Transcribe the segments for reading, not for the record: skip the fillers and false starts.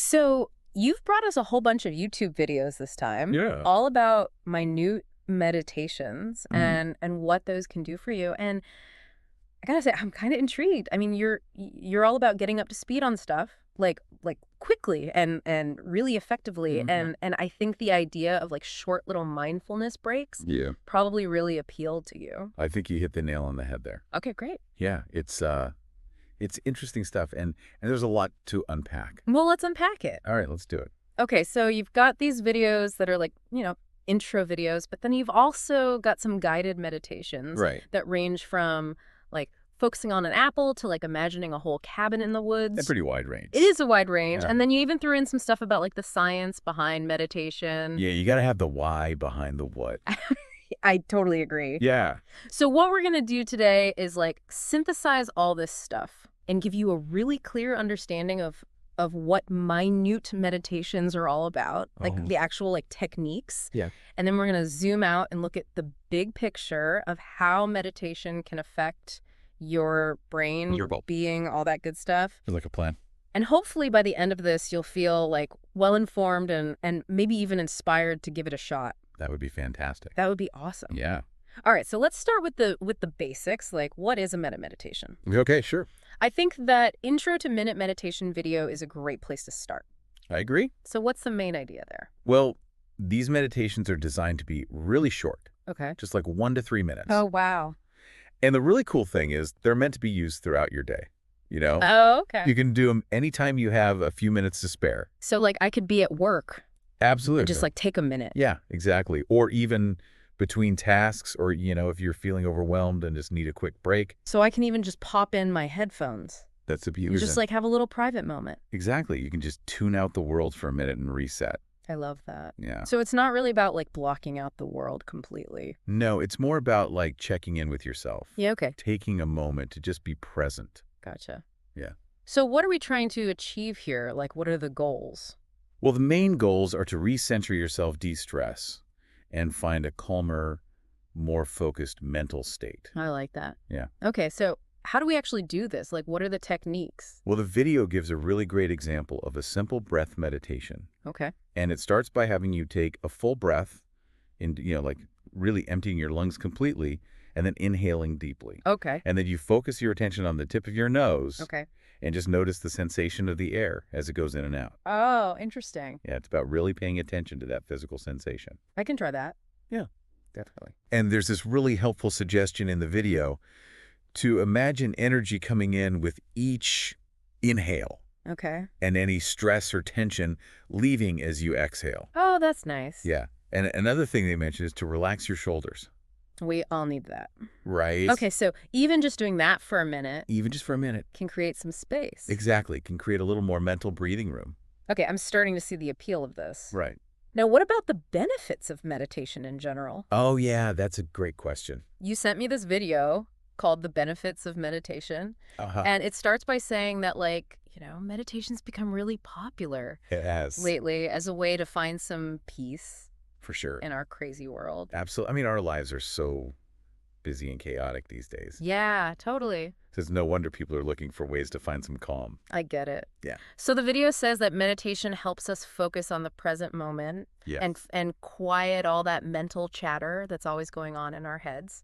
So you've brought us a whole bunch of YouTube videos this time, Yeah. all about minute meditations Mhm. and what those can do for you. And I gotta say, I'm kind of intrigued. I mean, you're all about getting up to speed on stuff, like quickly and really effectively. Mhm. And I think the idea of like short little mindfulness breaks Yeah. probably really appealed to you. I think you hit the nail on the head there. Okay, great. Yeah, it's interesting stuff and there's a lot to unpack. Well, let's unpack it. All right, let's do it. Okay, so you've got these videos that are like, intro videos, but then you've also got some guided meditations Right. that range from like focusing on an apple to like imagining a whole cabin in the A woods. pretty wide range. It is a wide range. Yeah. And then you even threw in some stuff about like the science behind meditation. Yeah, you got to have the why behind the what. I totally agree. Yeah. So what we're going to do today is like synthesize all this stuff and give you a really clear understanding of what minute meditations are all about, like Oh. the actual like techniques. Yeah. And then we're going to zoom out and look at the big picture of how meditation can affect your brain, Your bulb. being, all that good stuff. Sounds like a plan. And hopefully by the end of this, you'll feel like well-informed and maybe even inspired to give it a shot. That would be fantastic. That would be awesome. Yeah. All right, so let's start with the basics, like what is a meditation? Okay, sure. I think that intro to minute meditation video is a great place to start. I agree. So what's the main idea there? Well, these meditations are designed to be really short, Okay. just like 1 to 3 minutes. Oh, wow. And the really cool thing is they're meant to be used throughout your day, you know? Oh, okay. You can do them anytime you have a few minutes to spare. So like I could be at work Absolutely. and just like take a minute. Yeah, exactly. Or even between tasks or, if you're feeling overwhelmed and just need a quick break. So I can even just pop in my headphones. That's the beauty. You just like have a little private moment. Exactly. You can just tune out the world for a minute and reset. I love that. Yeah. So it's not really about like blocking out the world completely. No, it's more about like checking in with yourself. Yeah, okay. Taking a moment to just be present. Gotcha. Yeah. So what are we trying to achieve here? Like what are the goals? Well, the main goals are to recenter yourself, de-stress, and find a calmer, more focused mental state. I like that. Yeah. Okay, so how do we actually do this? Like what are the techniques? Well, the video gives a really great example of a simple breath meditation. Okay. And it starts by having you take a full breath, like really emptying your lungs completely, and then inhaling deeply. Okay. And then you focus your attention on the tip of your nose. Okay. And just notice the sensation of the air as it goes in and out. Oh, interesting. Yeah, it's about really paying attention to that physical sensation. I can try that. Yeah, definitely. And there's this really helpful suggestion in the video to imagine energy coming in with each inhale Okay. and any stress or tension leaving as you exhale. Oh, that's nice. Yeah. And another thing they mentioned is to relax your shoulders. We all need that. Right? Okay, so even just doing that for a minute Even just for a minute. can create some space. Exactly. Can create a little more mental breathing room. Okay, I'm starting to see the appeal of this. Right. Now, what about the benefits of meditation in general? Oh, yeah. That's a great question. You sent me this video called The Benefits of Meditation, Uh-huh. and it starts by saying that, like, meditation's become really popular It has. lately as a way to find some peace For sure. in our crazy world. Absolutely. I mean, our lives are so busy and chaotic these days. Yeah, totally. So it's no wonder people are looking for ways to find some calm. I get it. Yeah. So the video says that meditation helps us focus on the present moment Yeah. and quiet all that mental chatter that's always going on in our heads.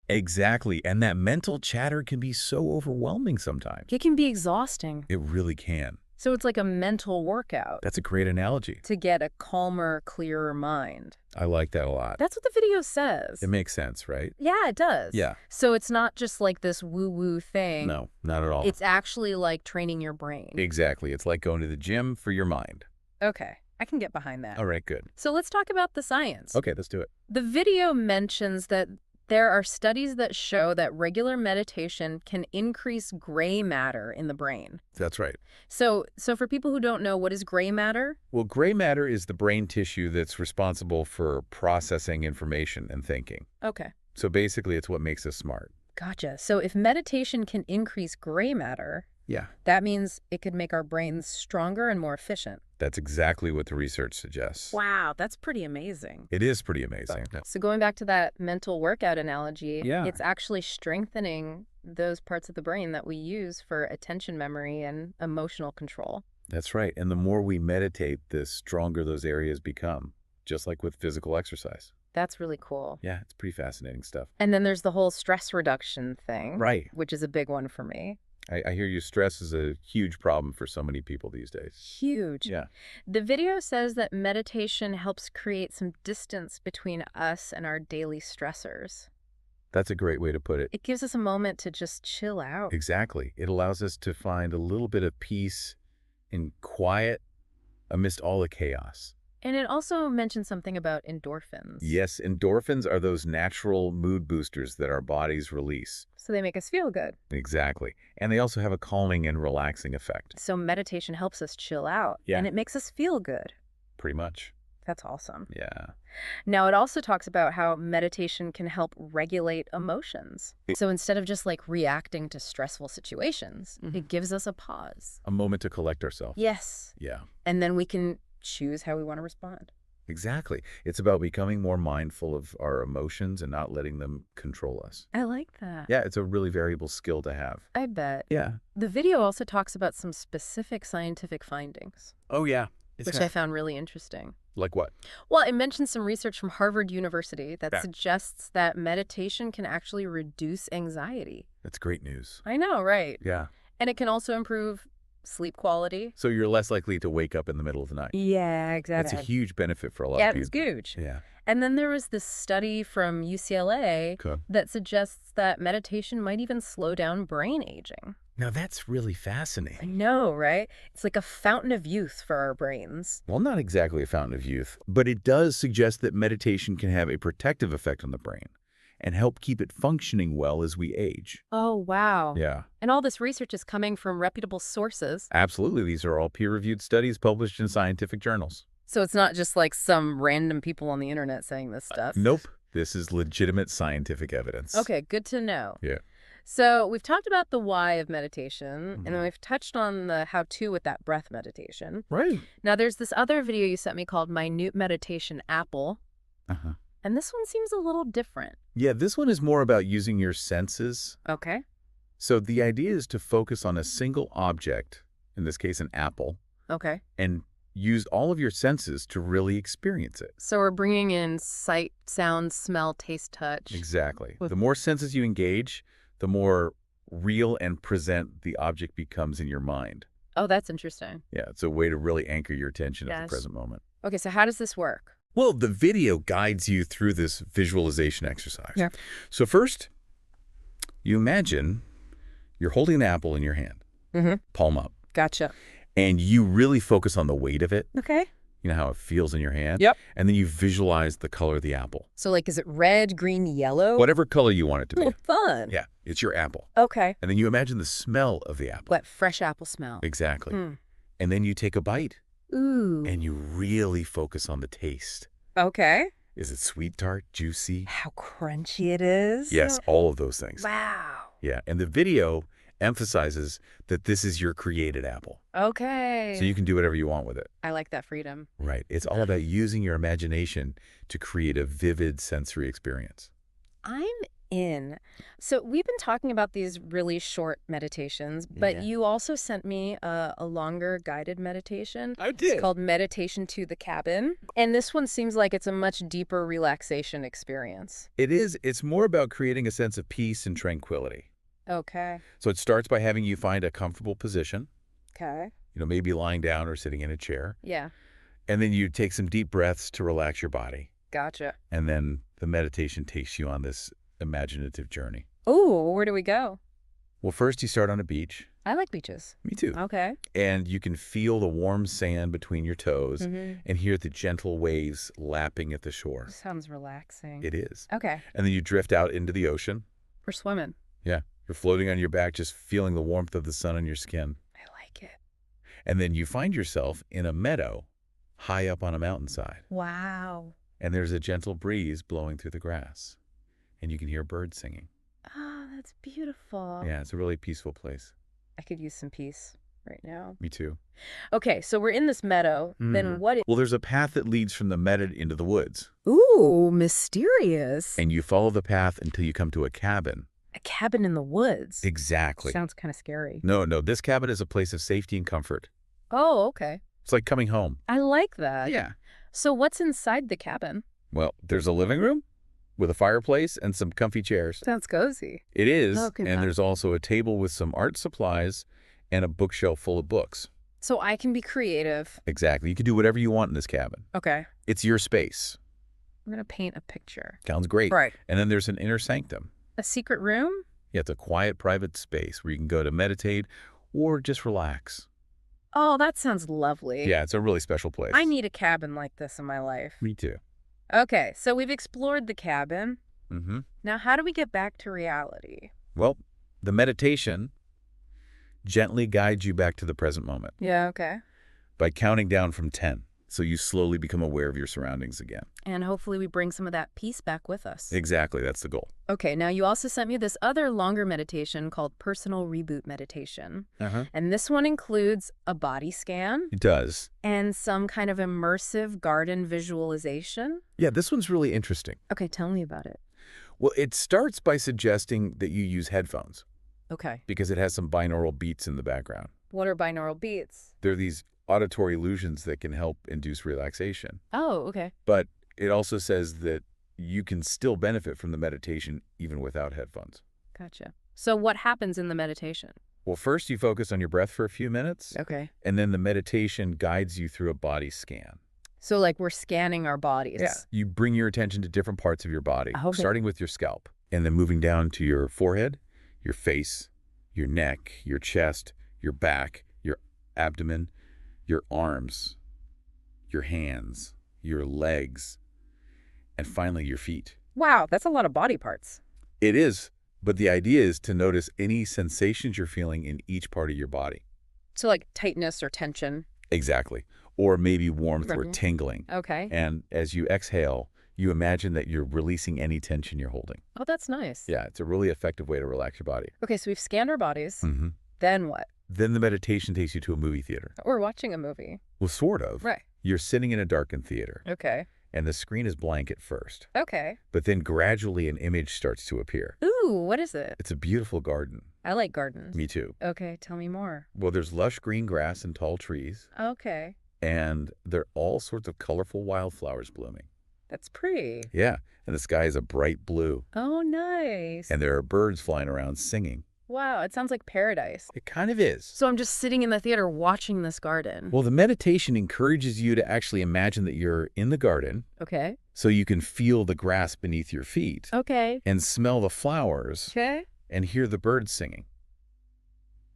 Exactly. And that mental chatter can be so overwhelming sometimes. It can be exhausting. It really can. So it's like a mental workout That's a great analogy. to get a calmer, clearer mind. I like that a lot. That's what the video says. It makes sense, right? Yeah, it does. Yeah. So it's not just like this woo-woo thing. No, not at all. It's actually like training your brain. Exactly. It's like going to the gym for your mind. Okay, I can get behind that. All right, good. So let's talk about the science. Okay, let's do it. The video mentions that there are studies that show that regular meditation can increase gray matter in the brain. That's right. So for people who don't know, what is gray matter? Well, gray matter is the brain tissue that's responsible for processing information and thinking. Okay. So basically, it's what makes us smart. Gotcha. So if meditation can increase gray matter, Yeah. that means it could make our brains stronger and more efficient. That's exactly what the research suggests. Wow, that's pretty amazing. It is pretty amazing. So going back to that mental workout analogy, Yeah. it's actually strengthening those parts of the brain that we use for attention memory and emotional control. That's right. And the more we meditate, the stronger those areas become, just like with physical exercise. That's really cool. Yeah, it's pretty fascinating stuff. And then there's the whole stress reduction thing, Right. which is a big one for me. I hear you. Stress is a huge problem for so many people these days. Huge. Yeah. The video says that meditation helps create some distance between us and our daily stressors. That's a great way to put it. It gives us a moment to just chill out. Exactly. It allows us to find a little bit of peace and quiet amidst all the chaos. And it also mentions something about endorphins. Yes, endorphins are those natural mood boosters that our bodies release. So they make us feel good. Exactly. And they also have a calming and relaxing effect. So meditation helps us chill out. Yeah. And it makes us feel good. Pretty much. That's awesome. Yeah. Now, it also talks about how meditation can help regulate emotions. So instead of just like reacting to stressful situations, it gives us a pause. A moment to collect ourselves. Yes. Yeah. And then we can choose how we want to respond. Exactly. It's about becoming more mindful of our emotions and not letting them control us. I like that. Yeah, it's a really valuable skill to have. I bet. Yeah. The video also talks about some specific scientific findings, Oh, yeah. which I found really interesting. Like what? Well, it mentions some research from Harvard University that Yeah. suggests that meditation can actually reduce anxiety. That's great news. I know, right? Yeah. And it can also improve sleep quality. So you're less likely to wake up in the middle of the night. Yeah, exactly. That's a huge benefit for a lot Yeah, of it's people. huge. Yeah. And then there was this study from UCLA Okay. that suggests that meditation might even slow down brain aging. Now that's really I fascinating. know, right? It's like a fountain of youth for our brains. Well, not exactly a fountain of youth, but it does suggest that meditation can have a protective effect on the brain and help keep it functioning well as we age. Oh, wow. Yeah, And all this research is coming from reputable sources. absolutely. These are all peer-reviewed studies published in scientific journals. So it's not just like some random people on the internet saying this stuff. Nope. This is legitimate scientific evidence. Okay, good to know. Yeah. So we've talked about the why of meditation, and then we've touched on the how-to with that breath meditation. Right. Now, there's this other video you sent me called Minute Meditation Apple, Uh-huh. and this one seems a little different. Yeah, this one is more about using your senses. Okay. So the idea is to focus on a single object, in this case an apple, Okay. and use all of your senses to really experience it. So we're bringing in sight, sound, smell, taste, touch. Exactly. The more senses you engage, the more real and present the object becomes in your mind. Oh, that's interesting. Yeah, it's a way to really anchor your attention at the Yes. present moment. Okay, so how does this work? Well, the video guides you through this visualization exercise. Yeah. So first, you imagine you're holding an apple in your hand, palm up, Gotcha. and you really focus on the weight of it. Okay. You know how it feels in your hand? Yep. And then you visualize the color of the apple. So like, is it red, green, yellow? Whatever color you want it to be. Oh, fun. Yeah, it's your apple. Okay. And then you imagine the smell of the apple. What, fresh apple smell? Exactly. Mm. And then you take a bite Ooh. and you really focus on the taste. Okay. Is it sweet, tart, juicy? How crunchy it is. Yes, all of those things. Wow. Yeah, and the video emphasizes that this is your created apple. Okay. So you can do whatever you want with it. I like that freedom. Right. It's all about using your imagination to create a vivid sensory experience. I'm in. So we've been talking about these really short meditations, but Yeah. you also sent me a longer guided meditation. I It's called Meditation to the Cabin. And this one seems like it's a much deeper relaxation experience. It is. It's more about creating a sense of peace and tranquility. Okay. So it starts by having you find a comfortable position, Okay. maybe lying down or sitting in a chair. Yeah. And then you take some deep breaths to relax your body. Gotcha. And then the meditation takes you on this imaginative journey. Oh, where do we go? Well, first you start on a beach. I like beaches. Me too. Okay. And you can feel the warm sand between your toes Mm-hmm. and hear the gentle waves lapping at the shore. Sounds relaxing. It is. Okay. And then you drift out into the ocean. We're swimming. Yeah. You're floating on your back, just feeling the warmth of the sun on your skin. I like it. And then you find yourself in a meadow high up on a mountainside. Wow. And there's a gentle breeze blowing through the grass. And you can hear birds singing. Oh, that's beautiful. Yeah, it's a really peaceful place. I could use some peace right now. Me too. Okay, so we're in this meadow. Then what? Well, there's a path that leads from the meadow into the woods. Ooh, mysterious. And you follow the path until you come to a cabin. A cabin in the woods. Exactly. Sounds kind of scary. No, this cabin is a place of safety and comfort. Oh, okay. It's like coming home. I like that. Yeah. So what's inside the cabin? Well, there's a living room with a fireplace and some comfy chairs. Sounds cozy. It is, Oh, and there's also a table with some art supplies and a bookshelf full of books. So I can be creative. Exactly. You can do whatever you want in this cabin. Okay. It's your space. I'm going to paint a picture. Sounds great. Right. And then there's an inner sanctum. A secret room? Yeah, it's a quiet, private space where you can go to meditate or just relax. Oh, that sounds lovely. Yeah, it's a really special place. I need a cabin like this in my life. Me too. Okay, so we've explored the cabin. Mm-hmm. Now, how do we get back to reality? Well, the meditation gently guides you back to the present moment Yeah, okay. by counting down from 10. So you slowly become aware of your surroundings again. And hopefully we bring some of that peace back with us. Exactly. That's the goal. Okay, now you also sent me this other longer meditation called Personal Reboot Meditation. And this one includes a body scan It does. and some kind of immersive garden visualization. Yeah, this one's really interesting. Okay, tell me about it. Well, it starts by suggesting that you use headphones Okay. because it has some binaural beats in the background. What are binaural beats? They're these auditory illusions that can help induce relaxation. Oh, okay. But it also says that you can still benefit from the meditation even without headphones. Gotcha. So what happens in the meditation? Well, first you focus on your breath for a few minutes, Okay. and then the meditation guides you through a body scan. So like we're scanning our bodies. Yeah. You bring your attention to different parts of your body, Okay. starting with your scalp, and then moving down to your forehead, your face, your neck, your chest, your back, your abdomen, your arms, your hands, your legs, and finally your feet. Wow, that's a lot of body parts. It is, but the idea is to notice any sensations you're feeling in each part of your body. So like tightness or tension. Exactly. Or maybe warmth or Right. tingling. Okay. And as you exhale, you imagine that you're releasing any tension you're holding. Oh, that's nice. Yeah, it's a really effective way to relax your body. Okay, so we've scanned our bodies. Mm-hmm. Then what? Then the meditation takes you to a movie theater. We're watching a movie. Well, sort of. Right. You're sitting in a darkened theater, Okay. and the screen is blank at first. Okay. But then gradually an image starts to appear. Ooh, what is it? It's a beautiful garden. I like gardens. Me too. Okay, tell me more. Well, there's lush green grass and tall trees, Okay. and there are all sorts of colorful wildflowers blooming. That's pretty. Yeah, and the sky is a bright blue, Oh, nice. and there are birds flying around singing. Wow, it sounds like paradise. It kind of is. So I'm just sitting in the theater watching this garden. Well, the meditation encourages you to actually imagine that you're in the garden Okay. so you can feel the grass beneath your feet Okay. and smell the flowers Okay. and hear the birds singing.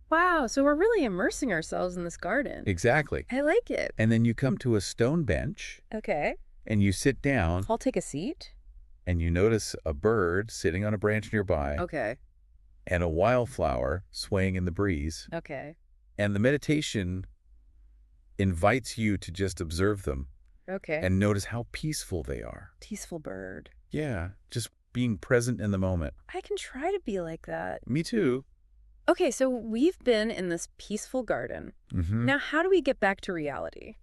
Wow, so we're really immersing ourselves in this garden. Exactly. I like it. And then you come to a stone bench Okay. and you sit down I'll take a seat. and you notice a bird sitting on a branch nearby Okay. and a wildflower swaying in the breeze. Okay. And the meditation invites you to just observe them Okay. and notice how peaceful they are. Peaceful bird. Yeah, just being present in the moment. I can try to be like that. Me too. Okay, so we've been in this peaceful garden. Mm-hmm. Now, how do we get back to reality?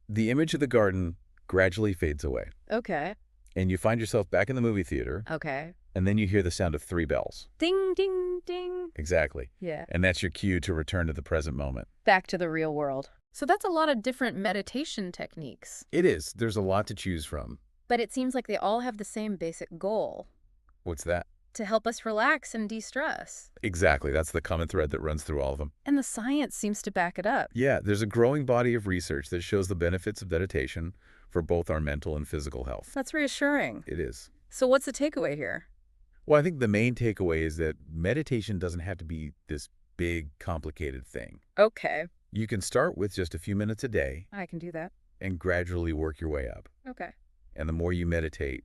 The image of the garden gradually fades away, Okay. and you find yourself back in the movie theater, Okay. and then you hear the sound of 3 bells. Ding, ding, ding. Exactly. Yeah. And that's your cue to return to the present moment. Back to the real world. So that's a lot of different meditation techniques. It is. There's a lot to choose from. But it seems like they all have the same basic goal, What's that? to help us relax and de-stress. Exactly. That's the common thread that runs through all of them. And the science seems to back it up. Yeah, there's a growing body of research that shows the benefits of meditation for both our mental and physical health. That's reassuring. It is. So what's the takeaway here? Well, I think the main takeaway is that meditation doesn't have to be this big, complicated thing. Okay, You can start with just a few minutes a day I can do that. and gradually work your way up. Okay, And the more you meditate,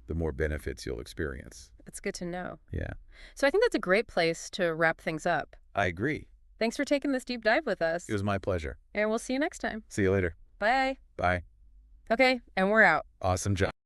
the more benefits you'll experience. that's good to know. Yeah, So I think that's a great place to wrap things up. I agree. Thanks for taking this deep dive with us. It was my pleasure. And we'll see you next time. See you later. Bye. Bye. Okay, and we're out. Awesome job.